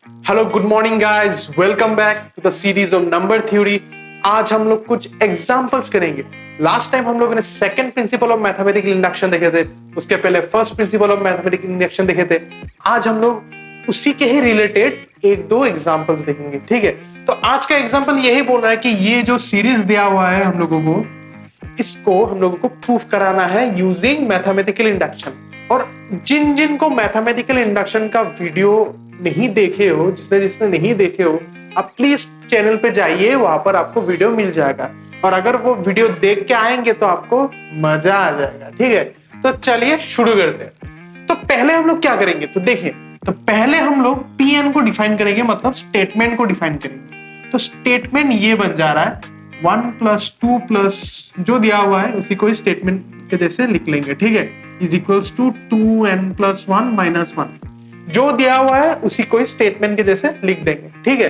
Hello good morning guys, welcome back to the series of number theory. आज हम लोग कुछ एग्जांपल्स करेंगे। लास्ट टाइम हम लोगों ने second principle of mathematical induction देखे थे, उसके पहले first principle of mathematical induction देखे थे। आज हम लोग उसी के ही रिलेटेड एक दो एग्जांपल्स देखेंगे, ठीक है। तो आज का एग्जांपल यही बोल रहा है कि ये जो सीरीज दिया हुआ है हम लोगों को, इसको हम लोगों को प्रूफ कराना है यूजिंग मैथमेटिकल इंडक्शन। और जिन जिन को मैथमेटिकल इंडक्शन का वीडियो नहीं देखे हो, जिसने जिसने नहीं देखे हो, आप प्लीज चैनल पे जाइए, वहां पर आपको वीडियो मिल जाएगा। और अगर वो वीडियो देख के आएंगे तो आपको मजा आ जाएगा, ठीक है। तो चलिए शुरू करते हैं। तो पहले हम लोग क्या करेंगे, तो देखिए, तो पहले हम लोग Pn को डिफाइन करेंगे, मतलब स्टेटमेंट को डिफाइन करेंगे। तो स्टेटमेंट ये बन जा रहा है 1 + 2 प्लस जो दिया हुआ है उसी को स्टेटमेंट के जैसे लिख लेंगे, ठीक है। इज इक्वल्स टू 2n + 1 - 1 जो दिया हुआ है उसी को स्टेटमेंट के जैसे लिख देंगे, ठीक है।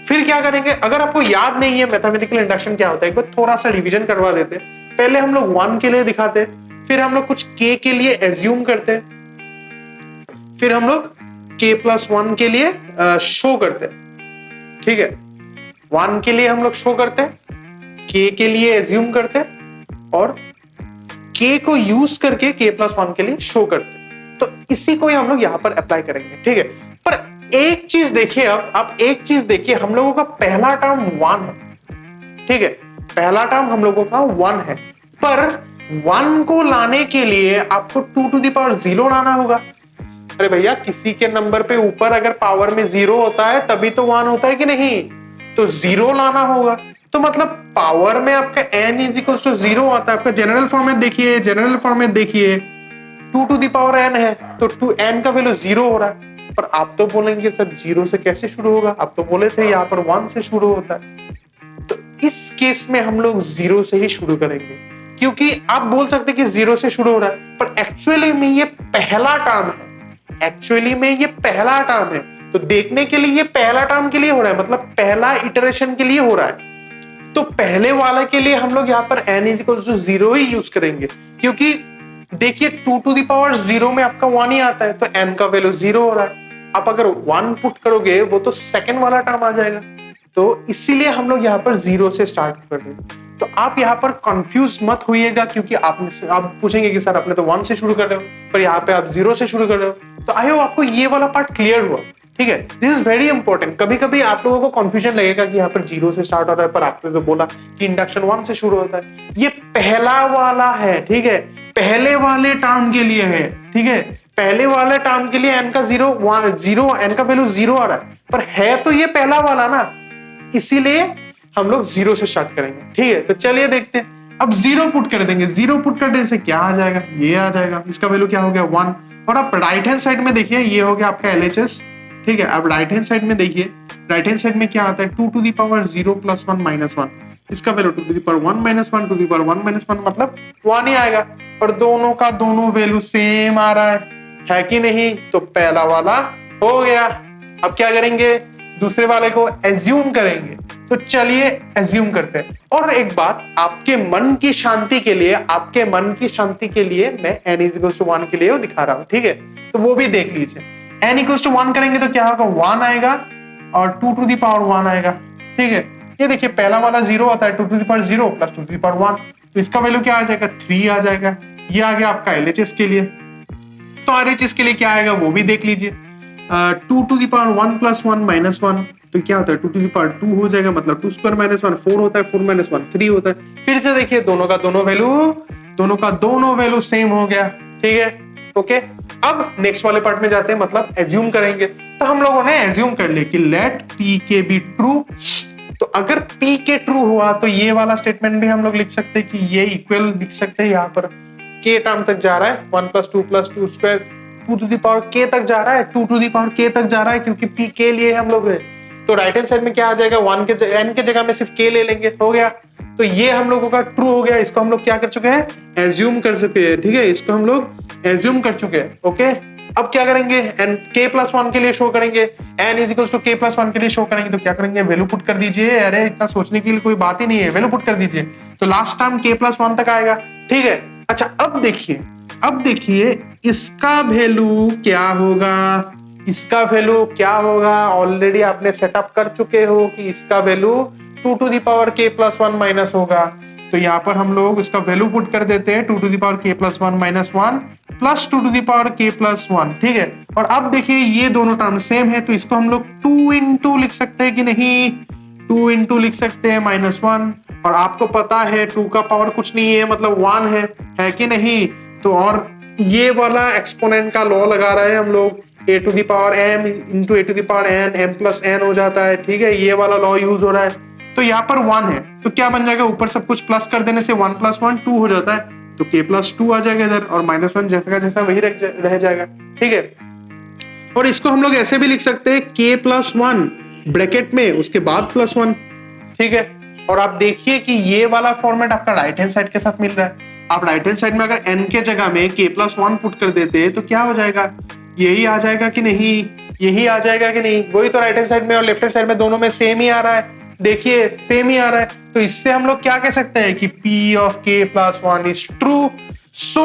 फिर क्या करेंगे, अगर आपको याद नहीं है मैथमेटिकल इंडक्शन क्या होता है, एक बार थोड़ा सा रिवीजन करवा देते। पहले हम लोग 1 के लिए दिखाते, फिर हम लोग कुछ k के लिए एज्यूम करते, फिर हम लोग k + 1 के लिए शो करते, ठीक है। 1 के लिए हम लोग शो करते, k के लिए एज्यूम करते और k को यूज करके k + 1 के लिए शो करते। तो इसी को ही हम लोग यहां पर अप्लाई करेंगे, ठीक है। पर एक चीज देखिए, अब आप एक चीज देखिए, हम लोगों का पहला टर्म 1 है, ठीक है। पहला टर्म हम लोगों का 1 है, पर 1 को लाने के लिए आपको 2⁻0 लाना होगा। अरे भैया, किसी के नंबर पे ऊपर अगर पावर में 0 होता है तभी तो 1 होता है कि नहीं, तो 0 लाना होगा। तो मतलब पावर में आपका n = 0 आता है। आपका जनरल फॉर्मेट देखिए, जनरल फॉर्मेट देखिए, 2n है तो n का वैल्यू 0 हो रहा है। पर आप तो बोलेंगे सर 0 से कैसे शुरू होगा, आप तो बोले थे यहाँ पर 1 से शुरू होता है। तो इस केस में हम लोग 0 से ही शुरू करेंगे, क्योंकि आप बोल सकते कि 0 से शुरू हो रहा है, पर एक्चुअली में ये पहला टर्म है। एक्चुअली में ये पहला टर्म है, तो देखने के लिए ये पहला टर्म के लिए हो रहा है, मतलब पहला इटरेशन के लिए हो रहा है। तो पहले वाले के लिए हम लोग यहाँ पर n = 0 ही यूज करेंगे, क्योंकि देखिए 2⁻0 में आपका 1 ही आता है, तो n का वैल्यू 0 हो रहा है। आप अगर 1 पुट करोगे वो तो सेकंड वाला टर्म आ जाएगा, तो इसीलिए हम लोग यहाँ पर 0 से स्टार्ट कर देंगे। तो आप यहाँ पर कंफ्यूज मत होइएगा, क्योंकि आप पूछेंगे कि सर आपने तो 1 से शुरू कर रहे हो, पर यहाँ पे आप 0 से शुरू कर रहे हो। तो आई होप आपको ये वाला पार्ट क्लियर हुआ, ठीक है। This is very important. कभी कभी आप लोगों को कंफ्यूजन लगेगा कि यहाँ पर 0 से स्टार्ट हो रहा है, पर आपने तो बोला कि इंडक्शन 1 से शुरू होता है। ये पहला वाला है, ठीक है, पहले वाले टर्म के लिए है, ठीक है। पहले वाले टर्म के लिए n का 0 n का वैल्यू 0 आ रहा है, पर है तो ये पहला वाला ना, इसीलिए हम लोग 0 से स्टार्ट करेंगे, ठीक है। तो चलिए देखते हैं। अब 0 पुट कर देंगे, 0 पुट करने से क्या आ जाएगा, ये आ जाएगा, इसका वैल्यू क्या हो गया 1। और आप राइट हैंड साइड में देखिए, ये हो गया आपका LHS, ठीक है। अब राइट हैंड साइड में देखिए, राइट हैंड साइड में क्या आता है 2⁻0 + 1 - 1, इसका वैल्यू 2⁻1 - 1 2⁻1 - 1 मतलब 1 ही आएगा। और दोनों का दोनों वैल्यू सेम आ रहा है कि नहीं, तो पहला वाला हो गया। अब क्या करेंगे, दूसरे वाले को एज्यूम करेंगे। तो चलिए एज्यूम करते हैं। और एक बात, आपके मन की शांति के लिए, आपके मन की शांति के लिए मैं n = 1 के लिए दिखा रहा हूं, ठीक है। तो वो भी देख लीजिए। n = 1 करेंगे तो क्या होगा, 1 आएगा और 2⁻1 आएगा, ठीक है। ये देखिए पहला वाला 0 आता है, 2⁻0 + 2⁻1, तो इसका वैल्यू क्या आ जाएगा 3 आ जाएगा। ये आ गया आपका LHS के लिए। तो RHS के लिए क्या आएगा वो भी देख लीजिए। 2⁻1 + 1 - 1 तो क्या होता है 2⁻2 हो जाएगा, मतलब 2² - 1 4 होता है, 4 - 1 3 होता है। फिर से देखिए दोनों का दोनों वैल्यू सेम हो गया, ठीक है, ओके। अब नेक्स्ट वाले पार्ट में जाते हैं, मतलब एज्यूम करेंगे। तो हम लोगों ने एज्यूम कर लिया कि लेट Pk बी ट्रू। तो अगर Pk ट्रू हुआ तो ये वाला स्टेटमेंट भी हम लोग लिख सकते हैं कि ये इक्वल लिख सकते हैं। यहाँ पर k टर्म तक जा रहा है, 1 + 2 + 2² 2k तक जा रहा है, 2k तक जा रहा है, क्योंकि Pk लिए हम लोग। तो राइट हैंड साइड में क्या आ जाएगा, 1 के n के जगह में सिर्फ k ले लेंगे, हो गया। तो ये हम लोगों का ट्रू हो गया। इसको हम लोग क्या कर चुके हैं, एज्यूम कर चुके हैं, ठीक है। इसको हम लोग एज्यूम कर चुके हैं, ओके। अब क्या करेंगे, k + 1 के लिए शो करेंगे, n = k + 1 के लिए शो करेंगे। तो क्या करेंगे, वैल्यू पुट कर दीजिए। अरे इतना सोचने की कोई बात ही नहीं है, वैल्यू पुट कर दीजिए। तो लास्ट टर्म k + 1 तक आएगा, ठीक है। अच्छा अब देखिए इसका वैल्यू क्या होगा, इसका वैल्यू क्या होगा, ऑलरेडी आपने सेटअप कर चुके हो कि इसका value 2 to the power k plus 1 minus होगा। तो यहाँ पर हम लोग इसका वैल्यू पुट कर देते हैं 2 to the power k plus 1 minus 1 plus 2 to the power k plus 1। ठीक है, और अब देखिए ये दोनों टर्म सेम है, तो इसको हम लोग 2 इंटू लिख सकते हैं कि नहीं, 2 इंटू लिख सकते हैं माइनस 1। और आपको पता है 2 का पावर कुछ नहीं है, मतलब 1 है कि नहीं। तो और ये वाला एक्सपोनेंट का लॉ लगा रहे हैं हम लोग, a to the power m into a to the power n, m plus n हो जाता है। ठीक है, ये वाला लॉ यूज हो रहा है। तो यहाँ पर 1 है तो क्या बन जाएगा, ऊपर सब कुछ प्लस कर देने से 1 प्लस 1 2 हो जाता है, तो k प्लस 2 आ जाएगा इधर, और माइनस 1 जैसा का जैसा वही रह जाएगा। ठीक है, और इसको हम लोग ऐसे भी लिख सकते हैं k प्लस 1 ब्रैकेट में उसके बाद प्लस 1। ठीक है, और आप देखिए कि ये वाला फॉर्मेट आपका राइट हैंड साइड के साथ मिल रहा है। आप राइट हैंड साइड में अगर n के जगह में k प्लस 1 पुट कर देते हैं तो क्या हो जाएगा, यही आ जाएगा कि नहीं, यही आ जाएगा कि नहीं। वही तो राइट हैंड साइड में और लेफ्ट हैंड साइड में दोनों में सेम ही आ रहा है, देखिए सेम ही आ रहा है। तो इससे हम लोग क्या कह सकते हैं कि p of k plus 1 is true. So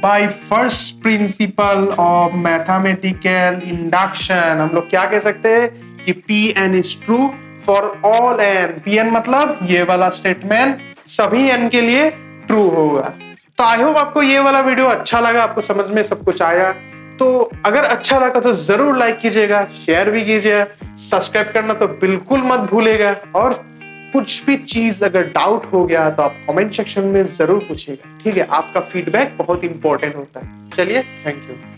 by first principle of mathematical induction हम लोग क्या कह सकते हैं कि pn is true for all n। pn मतलब ये वाला स्टेटमेंट सभी n के लिए ट्रू होगा। तो आई होप आपको ये वाला वीडियो अच्छा लगा, आपको समझ में सब कुछ आया। तो अगर अच्छा लगा तो जरूर लाइक कीजिएगा, शेयर भी कीजिएगा, सब्सक्राइब करना तो बिल्कुल मत भूलिएगा। और कुछ भी चीज अगर डाउट हो गया तो आप कमेंट सेक्शन में जरूर पूछिएगा। ठीक है, आपका फीडबैक बहुत इंपॉर्टेंट होता है। चलिए, थैंक यू।